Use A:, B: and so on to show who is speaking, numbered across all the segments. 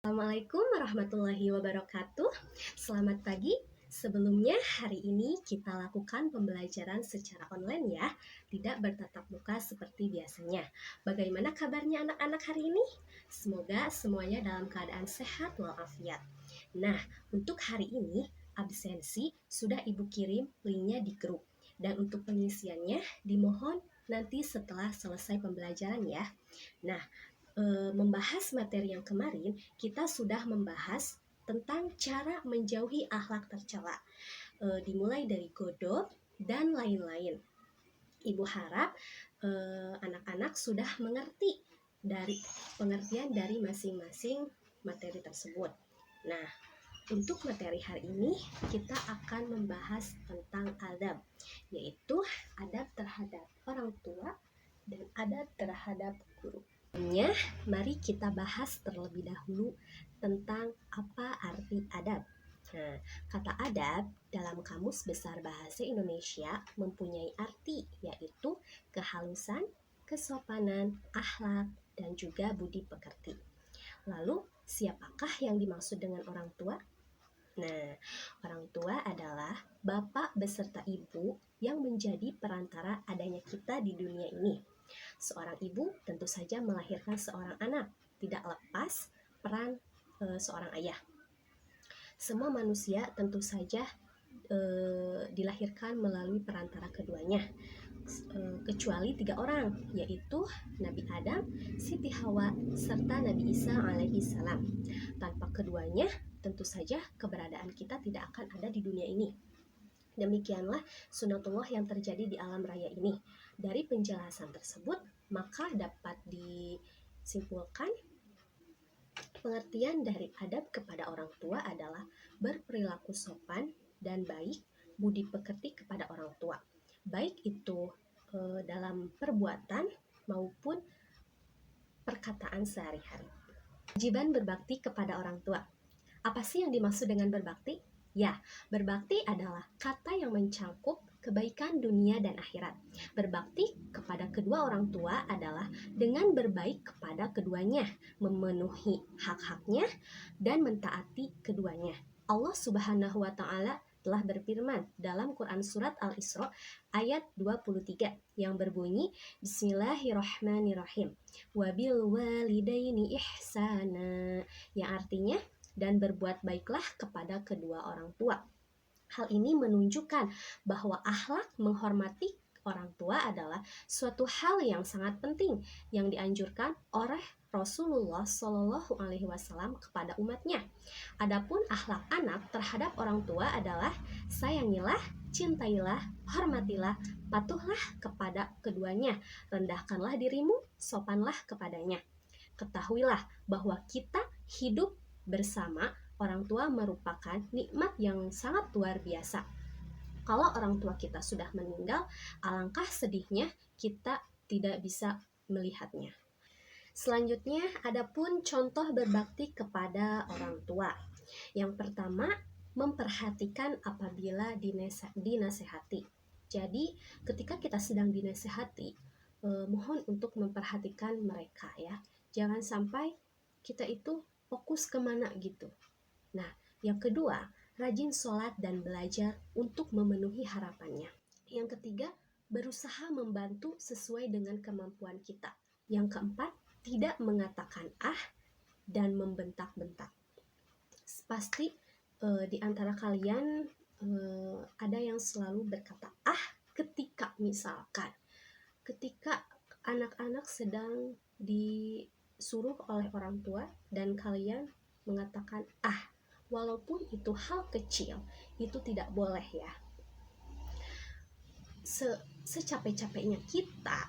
A: Assalamualaikum warahmatullahi wabarakatuh. Selamat pagi. Sebelumnya hari ini kita lakukan pembelajaran secara online ya, tidak bertatap muka seperti biasanya. Bagaimana kabarnya anak-anak hari ini? Semoga semuanya dalam keadaan sehat walafiat. Nah, untuk hari ini absensi sudah Ibu kirim linknya di grup. Dan untuk pengisiannya dimohon nanti setelah selesai pembelajaran ya. Nah, membahas materi yang kemarin, kita sudah membahas tentang cara menjauhi akhlak tercela, dimulai dari godok dan lain-lain. Ibu harap anak-anak sudah mengerti dari pengertian dari masing-masing materi tersebut. Nah, untuk materi hari ini kita akan membahas tentang adab, yaitu adab terhadap orang tua dan adab terhadap guru. Mari kita bahas terlebih dahulu tentang apa arti adab. Nah, kata adab dalam Kamus Besar Bahasa Indonesia mempunyai arti yaitu kehalusan, kesopanan, akhlak, dan juga budi pekerti. Lalu, siapakah yang dimaksud dengan orang tua? Nah, orang tua adalah bapak beserta ibu yang menjadi perantara adanya kita di dunia ini. Seorang ibu tentu saja melahirkan seorang anak, tidak lepas peran seorang ayah. Semua manusia tentu saja dilahirkan melalui perantara keduanya, kecuali 3 orang, yaitu Nabi Adam, Siti Hawa, serta Nabi Isa alaihi salam. Tanpa keduanya, tentu saja keberadaan kita tidak akan ada di dunia ini. Demikianlah sunatullah yang terjadi di alam raya ini. Dari penjelasan tersebut, maka dapat disimpulkan pengertian dari adab kepada orang tua adalah berperilaku sopan dan baik, budi pekerti kepada orang tua. Baik itu dalam perbuatan maupun perkataan sehari-hari. Kewajiban berbakti kepada orang tua. Apa sih yang dimaksud dengan berbakti? Ya, berbakti adalah kata yang mencakup kebaikan dunia dan akhirat. Berbakti kepada kedua orang tua adalah dengan berbaik kepada keduanya, memenuhi hak-haknya, dan mentaati keduanya. Allah Subhanahu wa Ta'ala telah berfirman dalam Quran Surat Al-Isra ayat 23 yang berbunyi Bismillahirrahmanirrahim wabil walidaini ihsana, yang artinya dan berbuat baiklah kepada kedua orang tua. Hal ini menunjukkan bahwa akhlak menghormati orang tua adalah suatu hal yang sangat penting yang dianjurkan oleh Rasulullah Shallallahu Alaihi Wasallam kepada umatnya. Adapun akhlak anak terhadap orang tua adalah sayangilah, cintailah, hormatilah, patuhlah kepada keduanya, rendahkanlah dirimu, sopanlah kepadanya. Ketahuilah bahwa kita hidup bersama orang tua merupakan nikmat yang sangat luar biasa. Kalau orang tua kita sudah meninggal, alangkah sedihnya kita tidak bisa melihatnya. Selanjutnya, adapun contoh berbakti kepada orang tua. Yang pertama, memperhatikan apabila dinasehati. Jadi, ketika kita sedang dinasehati, mohon untuk memperhatikan mereka ya. Jangan sampai kita itu fokus kemana gitu. Nah, yang kedua, rajin sholat dan belajar untuk memenuhi harapannya. Yang ketiga, berusaha membantu sesuai dengan kemampuan kita. Yang keempat, tidak mengatakan dan membentak-bentak. Pasti di antara kalian ada yang selalu berkata ketika misalkan ketika anak-anak sedang disuruh oleh orang tua dan kalian mengatakan walaupun itu hal kecil, itu tidak boleh ya. Secapek-capeknya kita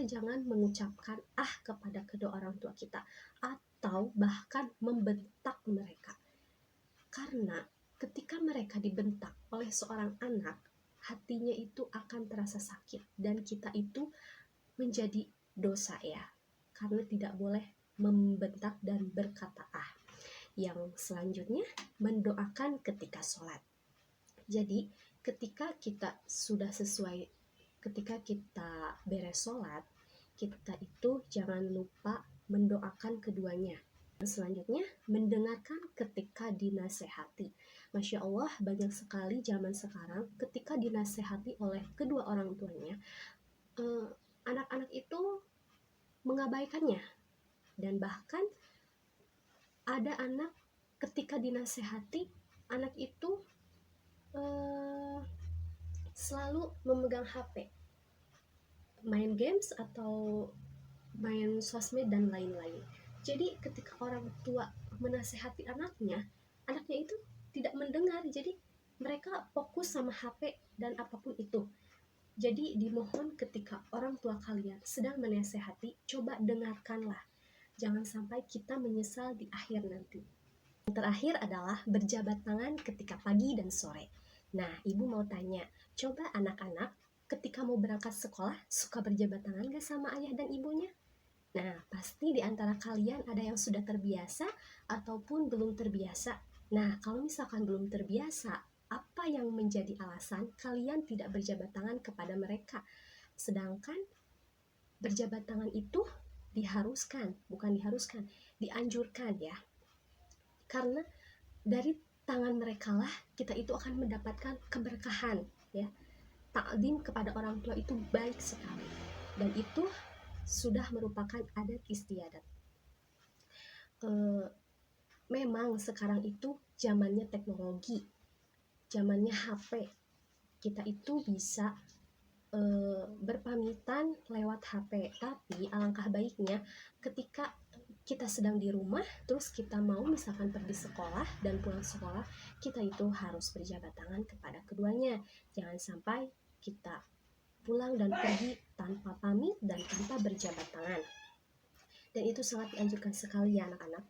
A: jangan mengucapkan kepada kedua orang tua kita atau bahkan membentak mereka. Karena ketika mereka dibentak oleh seorang anak, hatinya itu akan terasa sakit dan kita itu menjadi dosa ya. Karena tidak boleh membentak dan berkata Yang selanjutnya, mendoakan ketika sholat. Jadi, ketika kita sudah sesuai, ketika kita beres sholat, kita itu jangan lupa mendoakan keduanya. Selanjutnya, mendengarkan ketika dinasehati. Masya Allah, banyak sekali zaman sekarang ketika dinasehati oleh kedua orang tuanya, anak-anak itu mengabaikannya. Dan bahkan ada anak ketika dinasehati, anak itu selalu memegang HP, main games atau main sosmed dan lain-lain. Jadi ketika orang tua menasehati anaknya, anaknya itu tidak mendengar. Jadi mereka fokus sama HP dan apapun itu. Jadi dimohon ketika orang tua kalian sedang menasehati, coba dengarkanlah. Jangan sampai kita menyesal di akhir nanti. Yang terakhir adalah berjabat tangan ketika pagi dan sore. Nah, ibu mau tanya, coba anak-anak ketika mau berangkat sekolah suka berjabat tangan gak sama ayah dan ibunya? Nah, pasti di antara kalian ada yang sudah terbiasa ataupun belum terbiasa. Nah, kalau misalkan belum terbiasa, apa yang menjadi alasan kalian tidak berjabat tangan kepada mereka? Sedangkan berjabat tangan itu dianjurkan ya. Karena dari tangan mereka lah kita itu akan mendapatkan keberkahan ya. Takdim kepada orang tua itu baik sekali. Dan itu sudah merupakan adat istiadat. Memang sekarang itu zamannya teknologi, zamannya HP. Kita itu bisa berpamitan lewat HP. Tapi alangkah baiknya ketika kita sedang di rumah, terus kita mau misalkan pergi sekolah dan pulang sekolah, kita itu harus berjabat tangan kepada keduanya. Jangan sampai kita pulang dan pergi tanpa pamit dan tanpa berjabat tangan. Dan itu sangat dianjurkan sekali ya anak-anak.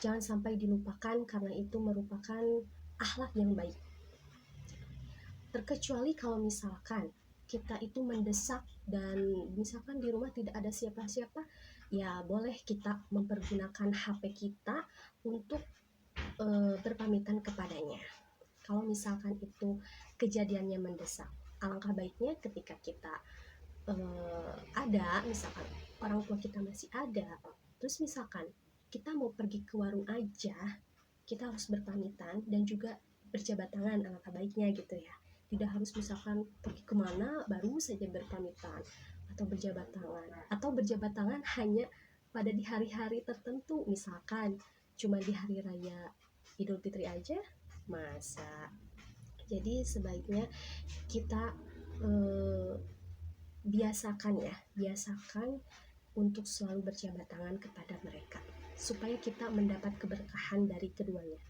A: Jangan sampai dilupakan karena itu merupakan akhlak yang baik. Terkecuali kalau misalkan kita itu mendesak dan misalkan di rumah tidak ada siapa-siapa, ya boleh kita mempergunakan HP kita untuk berpamitan kepadanya. Kalau misalkan itu kejadiannya mendesak, alangkah baiknya ketika kita ada, misalkan orang tua kita masih ada, terus misalkan kita mau pergi ke warung aja, kita harus berpamitan dan juga berjabat tangan, alangkah baiknya gitu ya. Tidak harus misalkan pergi kemana baru saja berpamitan atau berjabat tangan hanya pada di hari-hari tertentu, misalkan cuma di hari raya Idul Fitri aja, masa. Jadi sebaiknya kita biasakan untuk selalu berjabat tangan kepada mereka supaya kita mendapat keberkahan dari keduanya.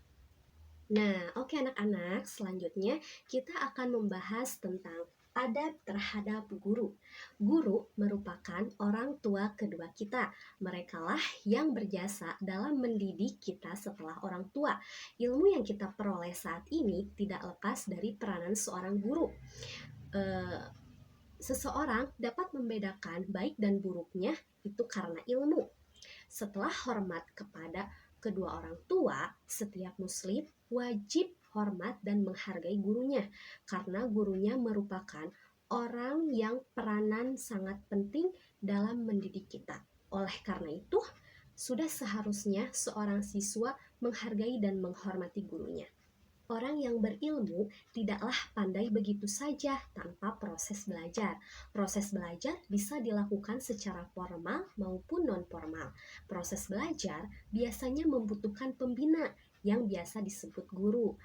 A: Nah, oke anak-anak, selanjutnya kita akan membahas tentang adab terhadap guru. Guru merupakan orang tua kedua kita. Merekalah yang berjasa dalam mendidik kita setelah orang tua. Ilmu yang kita peroleh saat ini tidak lepas dari peranan seorang guru. Seseorang dapat membedakan baik dan buruknya itu karena ilmu. Setelah hormat kepada kedua orang tua, setiap muslim wajib hormat dan menghargai gurunya, karena gurunya merupakan orang yang peranan sangat penting dalam mendidik kita. Oleh karena itu, sudah seharusnya seorang siswa menghargai dan menghormati gurunya. Orang yang berilmu tidaklah pandai begitu saja tanpa proses belajar. Proses belajar bisa dilakukan secara formal maupun non-formal. Proses belajar biasanya membutuhkan pembina yang biasa disebut guru,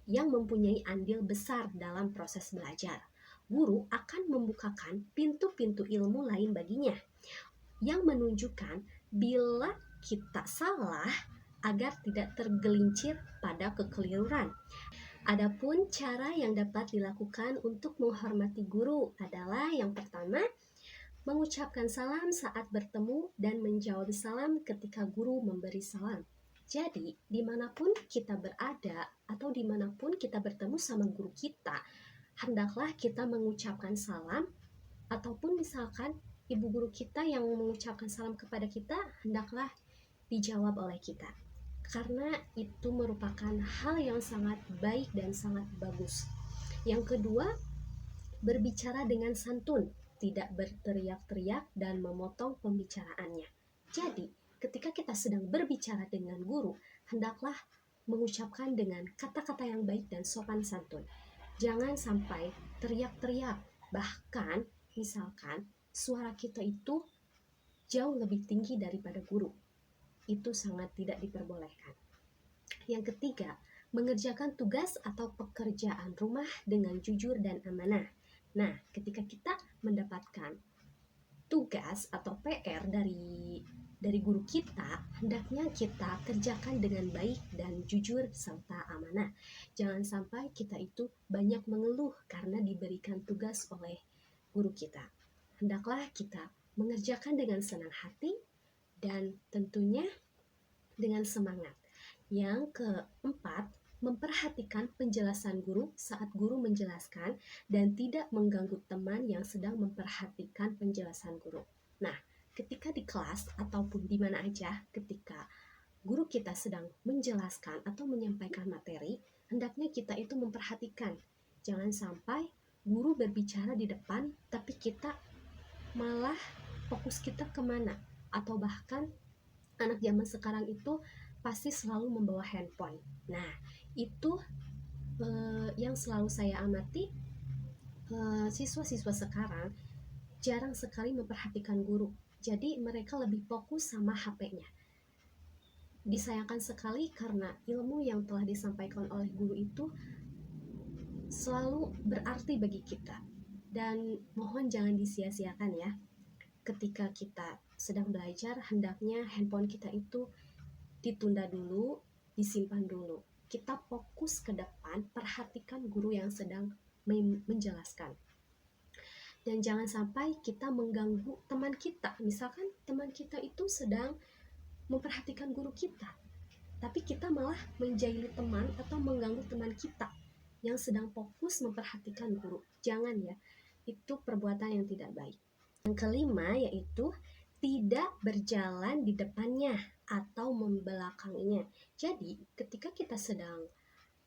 A: yang mempunyai andil besar dalam proses belajar. Guru akan membukakan pintu-pintu ilmu lain baginya, yang menunjukkan bila kita salah agar tidak tergelincir pada kekeliruan. Adapun cara yang dapat dilakukan untuk menghormati guru adalah yang pertama, mengucapkan salam saat bertemu dan menjawab salam ketika guru memberi salam. Jadi, dimanapun kita berada atau dimanapun kita bertemu sama guru kita, hendaklah kita mengucapkan salam, ataupun misalkan ibu guru kita yang mengucapkan salam kepada kita, hendaklah dijawab oleh kita. Karena itu merupakan hal yang sangat baik dan sangat bagus. Yang kedua, berbicara dengan santun, tidak berteriak-teriak dan memotong pembicaraannya. Jadi, ketika kita sedang berbicara dengan guru, hendaklah mengucapkan dengan kata-kata yang baik dan sopan santun. Jangan sampai teriak-teriak, bahkan misalkan suara kita itu jauh lebih tinggi daripada guru. Itu sangat tidak diperbolehkan. Yang ketiga, mengerjakan tugas atau pekerjaan rumah dengan jujur dan amanah. Nah, ketika kita mendapatkan tugas atau PR dari guru kita, hendaknya kita kerjakan dengan baik dan jujur serta amanah. Jangan sampai kita itu banyak mengeluh karena diberikan tugas oleh guru kita. Hendaklah kita mengerjakan dengan senang hati dan tentunya dengan semangat. Yang keempat, memperhatikan penjelasan guru saat guru menjelaskan dan tidak mengganggu teman yang sedang memperhatikan penjelasan guru. Nah, ketika di kelas ataupun di mana aja ketika guru kita sedang menjelaskan atau menyampaikan materi, hendaknya kita itu memperhatikan. Jangan sampai guru berbicara di depan tapi kita malah fokus kita kemana, atau bahkan anak zaman sekarang itu pasti selalu membawa handphone. Nah, itu yang selalu saya amati, siswa-siswa sekarang jarang sekali memperhatikan guru. Jadi mereka lebih fokus sama HP-nya. Disayangkan sekali karena ilmu yang telah disampaikan oleh guru itu selalu berarti bagi kita. Dan mohon jangan disia-siakan ya. Ketika kita sedang belajar, hendaknya handphone kita itu ditunda dulu, disimpan dulu. Kita fokus ke depan, perhatikan guru yang sedang menjelaskan. Dan jangan sampai kita mengganggu teman kita. Misalkan teman kita itu sedang memperhatikan guru kita, tapi kita malah menjahili teman atau mengganggu teman kita yang sedang fokus memperhatikan guru. Jangan ya, itu perbuatan yang tidak baik. Yang kelima yaitu tidak berjalan di depannya atau membelakanginya. Jadi, ketika kita sedang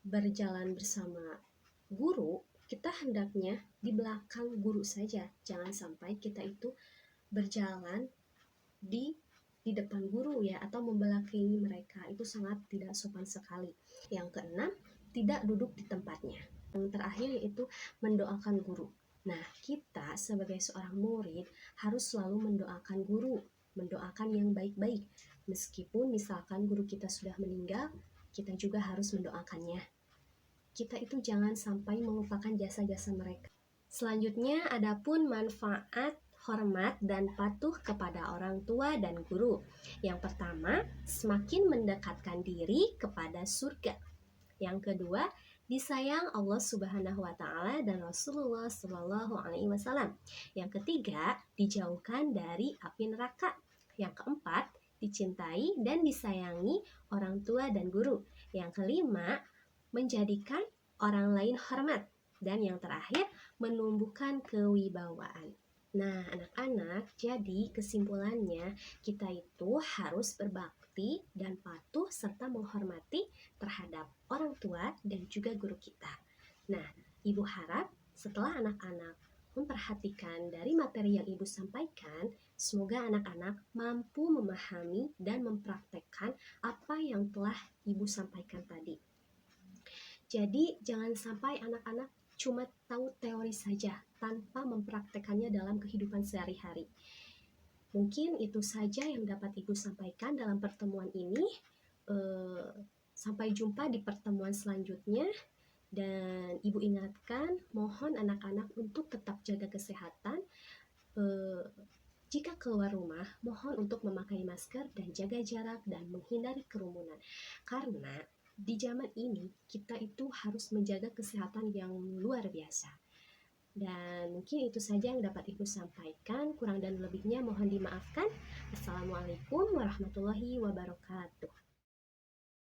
A: berjalan bersama guru, kita hendaknya di belakang guru saja. Jangan sampai kita itu berjalan di depan guru ya, atau membelakangi mereka. Itu sangat tidak sopan sekali. Yang keenam, tidak duduk di tempatnya. Yang terakhir yaitu mendoakan guru. Nah, kita sebagai seorang murid harus selalu mendoakan guru, mendoakan yang baik-baik. Meskipun misalkan guru kita sudah meninggal, kita juga harus mendoakannya. Kita itu jangan sampai melupakan jasa-jasa mereka. Selanjutnya, adapun manfaat, hormat, dan patuh kepada orang tua dan guru. Yang pertama, semakin mendekatkan diri kepada surga. Yang kedua, disayang Allah Subhanahu wa taala dan Rasulullah Shallallahu alaihi wasallam. Yang ketiga, dijauhkan dari api neraka. Yang keempat, dicintai dan disayangi orang tua dan guru. Yang kelima, menjadikan orang lain hormat. Dan yang terakhir, menumbuhkan kewibawaan. Nah, anak-anak, jadi kesimpulannya kita itu harus berbakti dan patuh serta menghormati terhadap orang tua dan juga guru kita. Nah, Ibu harap setelah anak-anak memperhatikan dari materi yang Ibu sampaikan, semoga anak-anak mampu memahami dan mempraktekkan apa yang telah Ibu sampaikan tadi. Jadi, jangan sampai anak-anak cuma tahu teori saja tanpa mempraktekannya dalam kehidupan sehari-hari. Mungkin itu saja yang dapat Ibu sampaikan dalam pertemuan ini. Sampai jumpa di pertemuan selanjutnya. Dan Ibu ingatkan, mohon anak-anak untuk tetap jaga kesehatan. Jika keluar rumah, mohon untuk memakai masker dan jaga jarak dan menghindari kerumunan. Karena di zaman ini kita itu harus menjaga kesehatan yang luar biasa. Dan mungkin itu saja yang dapat Ibu sampaikan. Kurang dan lebihnya mohon dimaafkan. Assalamualaikum warahmatullahi wabarakatuh.